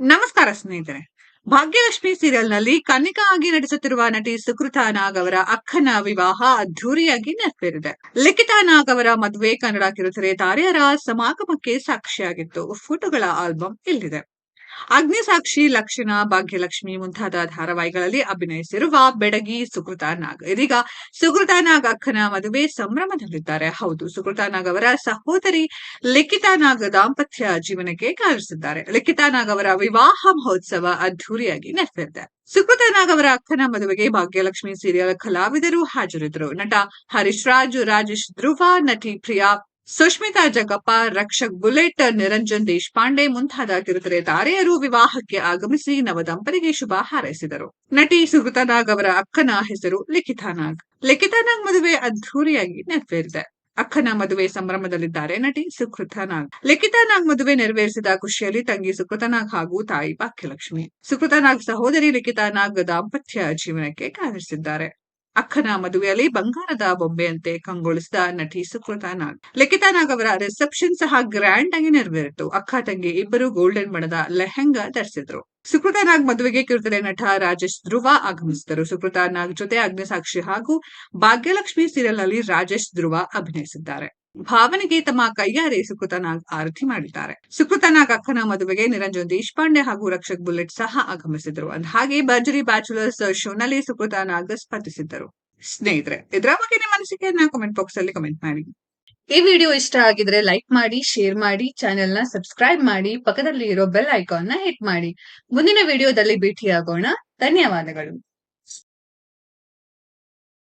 ನಮಸ್ಕಾರ ಸ್ನೇಹಿತರೆ. ಭಾಗ್ಯಲಕ್ಷ್ಮಿ ಸೀರಿಯಲ್‌ನಲ್ಲಿ ಕನ್ನಿಕಾ ಆಗಿ ನಟಿಸುತ್ತಿರುವ ನಟಿ ಸುಕೃತಾ ನಾಗ್ ಅವರ ಅಕ್ಕನ ವಿವಾಹ ಅದ್ಧೂರಿಯಾಗಿ ನೆರವೇರಿದೆ. ಲಿಖಿತಾ ನಾಗ್ ಅವರ ಮದುವೆ ಕನ್ನಡ ಕಿರುತೆರೆ ತಾರೆಯರ ಸಮಾಗಮಕ್ಕೆ ಸಾಕ್ಷಿಯಾಗಿತ್ತು. ಫೋಟೋಗಳ ಆಲ್ಬಂ ಇಲ್ಲಿದೆ. ಅಗ್ನಿಸಾಕ್ಷಿ, ಲಕ್ಷಣ, ಭಾಗ್ಯಲಕ್ಷ್ಮಿ ಮುಂತಾದ ಧಾರಾವಾಹಿಗಳಲ್ಲಿ ಅಭಿನಯಿಸಿರುವ ಬೆಡಗಿ ಸುಕೃತಾ ನಾಗ್ ಇದೀಗ ಸುಕೃತಾ ನಾಗ್ ಅಕ್ಕನ ಮದುವೆ ಸಂಭ್ರಮದಲ್ಲಿದ್ದಾರೆ. ಹೌದು, ಸುಕೃತಾ ನಾಗ್ ಅವರ ಸಹೋದರಿ ಲಿಖಿತಾ ನಾಗ್ ದಾಂಪತ್ಯ ಜೀವನಕ್ಕೆ ಕಾಲಿರಿಸಿದ್ದಾರೆ. ಲಿಖಿತಾ ನಾಗ್ ಅವರ ವಿವಾಹ ಮಹೋತ್ಸವ ಅದ್ಧೂರಿಯಾಗಿ ನೆರವೇರಿದೆ. ಸುಕೃತಾ ನಾಗ್ ಅವರ ಅಕ್ಕನ ಮದುವೆಗೆ ಭಾಗ್ಯಲಕ್ಷ್ಮಿ ಸೀರಿಯಲ್ ಕಲಾವಿದರು ಹಾಜರಿದ್ದರು. ನಟ ಹರೀಶ್ ರಾಜ್, ರಾಜೇಶ್ ಧ್ರುವ, ನಟಿ ಪ್ರಿಯಾ, ಸುಷ್ಮಿತಾ ಜಗ್ಗಪ್ಪ, ರಕ್ಷಕ್ ಬುಲೆಟ್, ನಿರಂಜನ್ ದೇಶಪಾಂಡೆ ಮುಂತಾದ ಕಿರುತೆರೆ ತಾರೆಯರು ವಿವಾಹಕ್ಕೆ ಆಗಮಿಸಿ ನವದಂಪತಿಗೆ ಶುಭ ಹಾರೈಸಿದರು. ನಟಿ ಸುಕೃತಾ ನಾಗ್ ಅವರ ಅಕ್ಕನ ಹೆಸರು ಲಿಖಿತಾ ನಾಗ್. ಲಿಖಿತಾ ನಾಗ್ ಮದುವೆ ಅದ್ಧೂರಿಯಾಗಿ ನೆರವೇರಿದೆ. ಅಕ್ಕನ ಮದುವೆ ಸಂಭ್ರಮದಲ್ಲಿದ್ದಾರೆ ನಟಿ ಸುಕೃತಾ ನಾಗ್. ಲಿಖಿತಾ ನಾಗ್ ಮದುವೆ ನೆರವೇರಿಸಿದ ಖುಷಿಯಲ್ಲಿ ತಂಗಿ ಸುಕೃತಾ ನಾಗ್ ಹಾಗೂ ತಾಯಿ ಭಾಗ್ಯಲಕ್ಷ್ಮಿ. ಸುಕೃತಾ ನಾಗ್ ಸಹೋದರಿ ಲಿಖಿತಾ ನಾಗ್ ದಾಂಪತ್ಯ ಜೀವನಕ್ಕೆ ಕಾಲಿರಿಸಿದ್ದಾರೆ. ಅಕ್ಕನ ಮದುವೆಯಲ್ಲಿ ಬಂಗಾರದ ಬೊಂಬೆಯಂತೆ ಕಂಗೊಳಿಸಿದ ನಟಿ ಸುಕೃತಾ ನಾಗ್. ಲಿಖಿತಾ ನಾಗ್ ಅವರ ರಿಸೆಪ್ಷನ್ ಸಹ ಗ್ರ್ಯಾಂಡ್ ಆಗಿ ನೆರವೇರಿತು. ಅಕ್ಕ ತಂಗಿ ಇಬ್ಬರು ಗೋಲ್ಡನ್ ಬಣ್ಣದ ಲೆಹೆಂಗಾ ಧರಿಸಿದ್ರು. ಸುಕೃತಾ ನಾಗ್ ಮದುವೆಗೆ ಕಿರುತೆರೆ ನಟ ರಾಜೇಶ್ ಧ್ರುವ ಆಗಮಿಸಿದರು. ಸುಕೃತಾ ನಾಗ್ ಜೊತೆ ಅಗ್ನಿಸಾಕ್ಷಿ ಹಾಗೂ ಭಾಗ್ಯಲಕ್ಷ್ಮಿ ಸೀರಿಯಲ್ನಲ್ಲಿ ರಾಜೇಶ್ ಧ್ರುವ ಅಭಿನಯಿಸಿದ್ದಾರೆ. ಭಾವನೆಗೆ ತಮ್ಮ ಕೈಯಾರೆ ಸುಕೃತಾ ನಾಗ್ ಆರತಿ ಮಾಡಿದ್ದಾರೆ. ಸುಕೃತಾ ನಾಗ್ ಅಕ್ಕನ ಮದುವೆಗೆ ನಿರಂಜನ್ ದೇಶಪಾಂಡೆ ಹಾಗೂ ರಕ್ಷಕ್ ಬುಲೆಟ್ ಸಹ ಆಗಮಿಸಿದರು. ಹಾಗೆ ಭರ್ಜರಿ ಬ್ಯಾಚುಲರ್ಸ್ ಶೋನಲ್ಲಿ ಸುಕೃತಾ ನಾಗ್ ಸ್ಪರ್ಧಿಸಿದ್ದರು. ಸ್ನೇಹಿತರೆ, ಇದರ ಬಗ್ಗೆ ನಿಮ್ಮ ಅನಿಸಿಕೆಯನ್ನ ಕಾಮೆಂಟ್ ಬಾಕ್ಸ್ ಅಲ್ಲಿ ಕಮೆಂಟ್ ಮಾಡಿ. ಈ ವಿಡಿಯೋ ಇಷ್ಟ ಆಗಿದ್ರೆ ಲೈಕ್ ಮಾಡಿ, ಶೇರ್ ಮಾಡಿ, ಚಾನೆಲ್ ನ ಸಬ್ಸ್ಕ್ರೈಬ್ ಮಾಡಿ, ಪಕ್ಕದಲ್ಲಿ ಇರೋ ಬೆಲ್ ಐಕಾನ್ ನ ಹಿಟ್ ಮಾಡಿ. ಮುಂದಿನ ವಿಡಿಯೋದಲ್ಲಿ ಭೇಟಿಯಾಗೋಣ. ಧನ್ಯವಾದಗಳು.